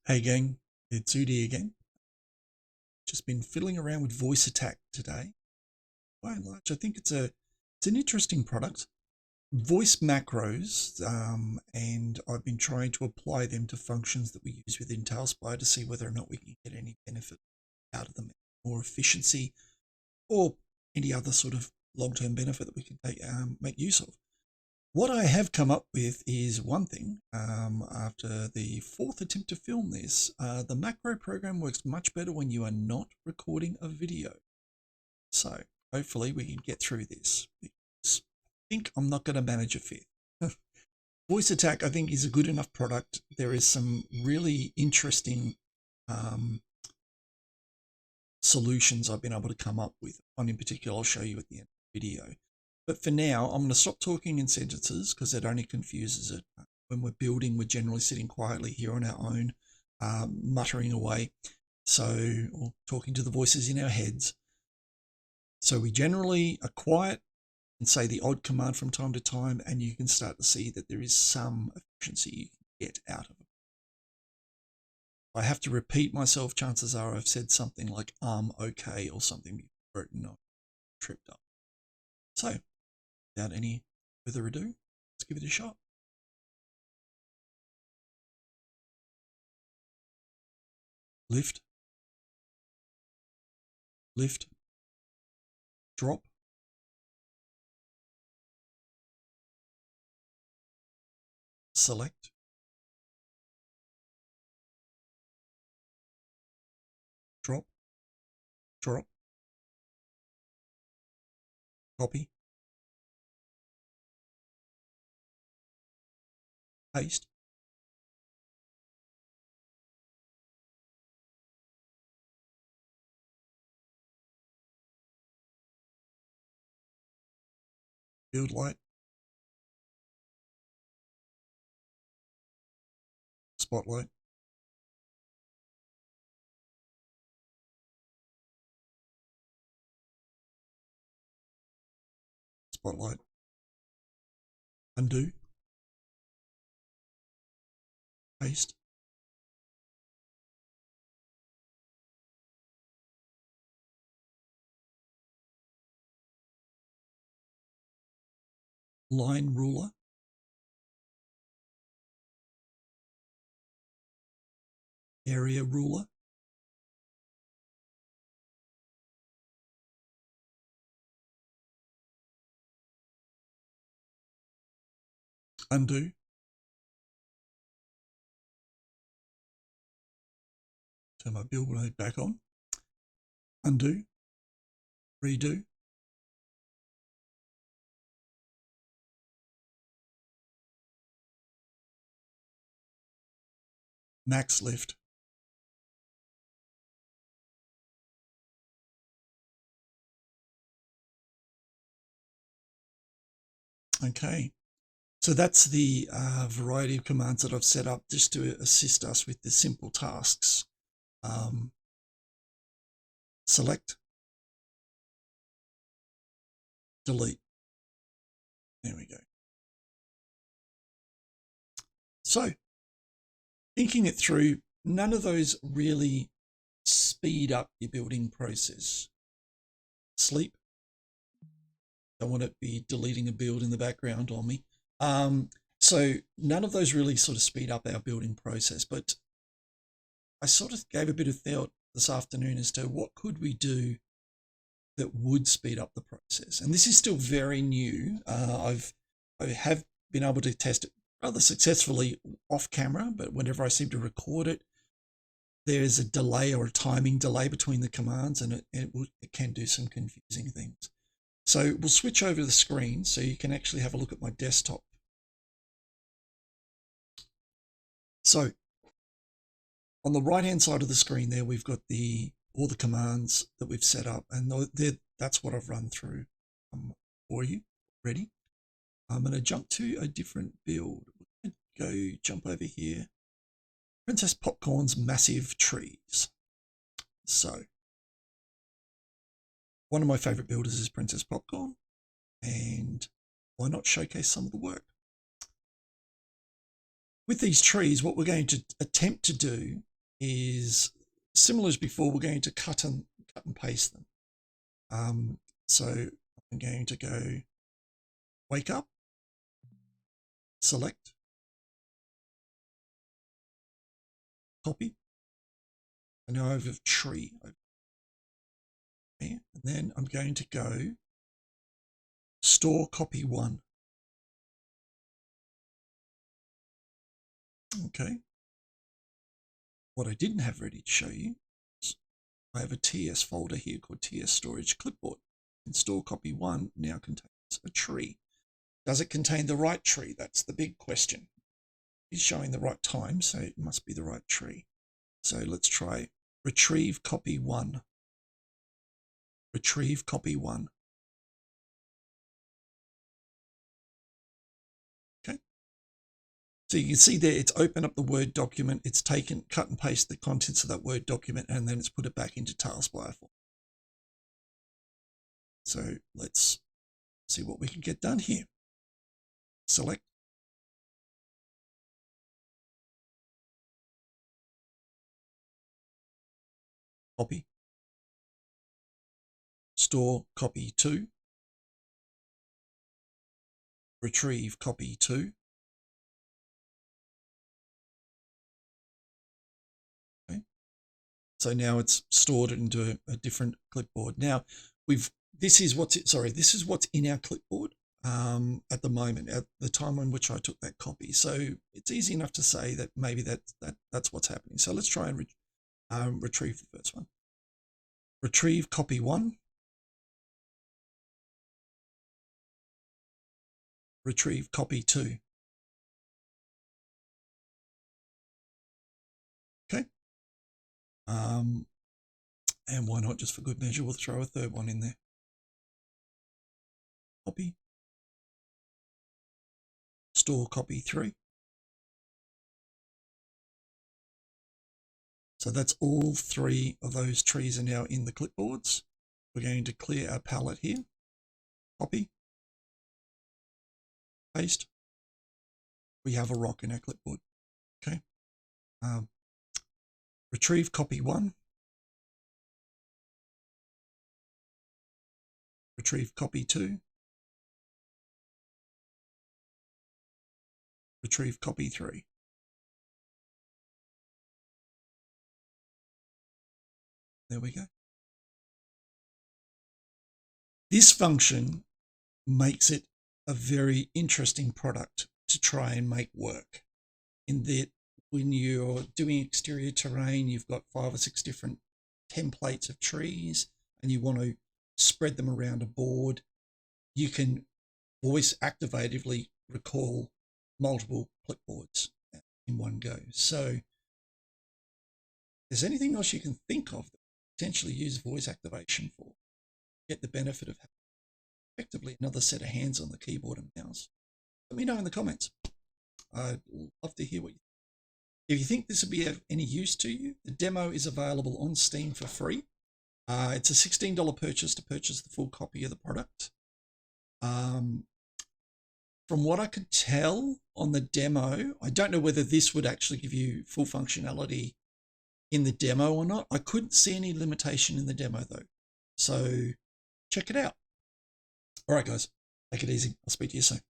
Hey gang, it's Udi again. Just been fiddling around with VoiceAttack today. By and large, I think it's an interesting product. Voice macros, and I've been trying to apply them to functions that we use within Talespire to see whether or not we can get any benefit out of them, more efficiency, or any other sort of long-term benefit that we can make use of. What I have come up with is one thing. After the fourth attempt to film this, the macro program works much better when you are not recording a video. So hopefully we can get through this, because I think I'm not going to manage a fifth. VoiceAttack, I think, is a good enough product. There is some really interesting solutions I've been able to come up with. One in particular I'll show you at the end of the video. But for now, I'm going to stop talking in sentences because it only confuses it. When we're building, we're generally sitting quietly here on our own, muttering away, or talking to the voices in our heads. So we generally are quiet and say the odd command from time to time, and you can start to see that there is some efficiency you can get out of it. If I have to repeat myself, chances are I've said something like okay or something before it and not tripped up. So, without any further ado, let's give it a shot. Lift, lift, drop, select, drop, drop, copy, paste, build light, spotlight, spotlight, undo, paste, line ruler, area ruler, undo, turn my build mode back on, undo, redo, max lift, okay. So that's the variety of commands that I've set up just to assist us with the simple tasks. Select, delete. There we go. So, thinking it through, none of those really speed up your building process. Sleep. Don't want to be deleting a build in the background on me. So none of those really sort of speed up our building process, but I sort of gave a bit of thought this afternoon as to what could we do that would speed up the process. And this is still very new. I have been able to test it rather successfully off camera, but whenever I seem to record it, there's a delay or a timing delay between the commands, and it can do some confusing things. So we'll switch over the screen so you can actually have a look at my desktop. So on the right hand side of the screen there, we've got all the commands that we've set up, and that's what I've run through for you already. I'm going to jump to a different build. Jump over here. Princess Popcorn's Massive Trees. So one of my favorite builders is Princess Popcorn, and why not showcase some of the work? With these trees, what we're going to attempt to do is similar as before. We're going to cut and paste them. So I'm going to go wake up, select, copy, and now I have a tree. Okay. And then I'm going to go store copy 1. Okay. What I didn't have ready to show you is I have a TS folder here called TS Storage Clipboard. And store copy 1 now contains a tree. Does it contain the right tree? That's the big question. It's showing the right time, so it must be the right tree. So let's try retrieve copy 1. Retrieve copy 1. Okay. So you can see there, it's opened up the Word document. It's taken, cut and paste the contents of that Word document, and then it's put it back into Talespire form. So let's see what we can get done here. Select. Copy. Store copy 2. Retrieve copy 2. Okay. So now it's stored it into a different clipboard. Now this is what's in our clipboard at the moment, at the time on which I took that copy. So it's easy enough to say that maybe that's what's happening. So let's try and retrieve the first one. Retrieve copy 1. Retrieve copy 2. Okay. And why not, just for good measure, we'll throw a third one in there. Copy. Store copy 3. So that's all 3 of those trees are now in the clipboards. We're going to clear our palette here. Copy. Paste. We have a rock in our clipboard. Okay. Retrieve copy 1. Retrieve copy 2. Retrieve copy 3. There we go. This function makes it a very interesting product to try and make work, in that when you're doing exterior terrain, you've got 5 or 6 different templates of trees and you want to spread them around a board. You can voice activatively recall multiple clipboards in one go. So if there's anything else you can think of that potentially use voice activation for, get the benefit of effectively another set of hands on the keyboard and mouse, let me know in the comments. I'd love to hear what you think. If you think this would be of any use to you, the demo is available on Steam for free. It's a $16 purchase to purchase the full copy of the product. From what I could tell on the demo, I don't know whether this would actually give you full functionality in the demo or not. I couldn't see any limitation in the demo though. So check it out. All right, guys, take it easy. I'll speak to you soon.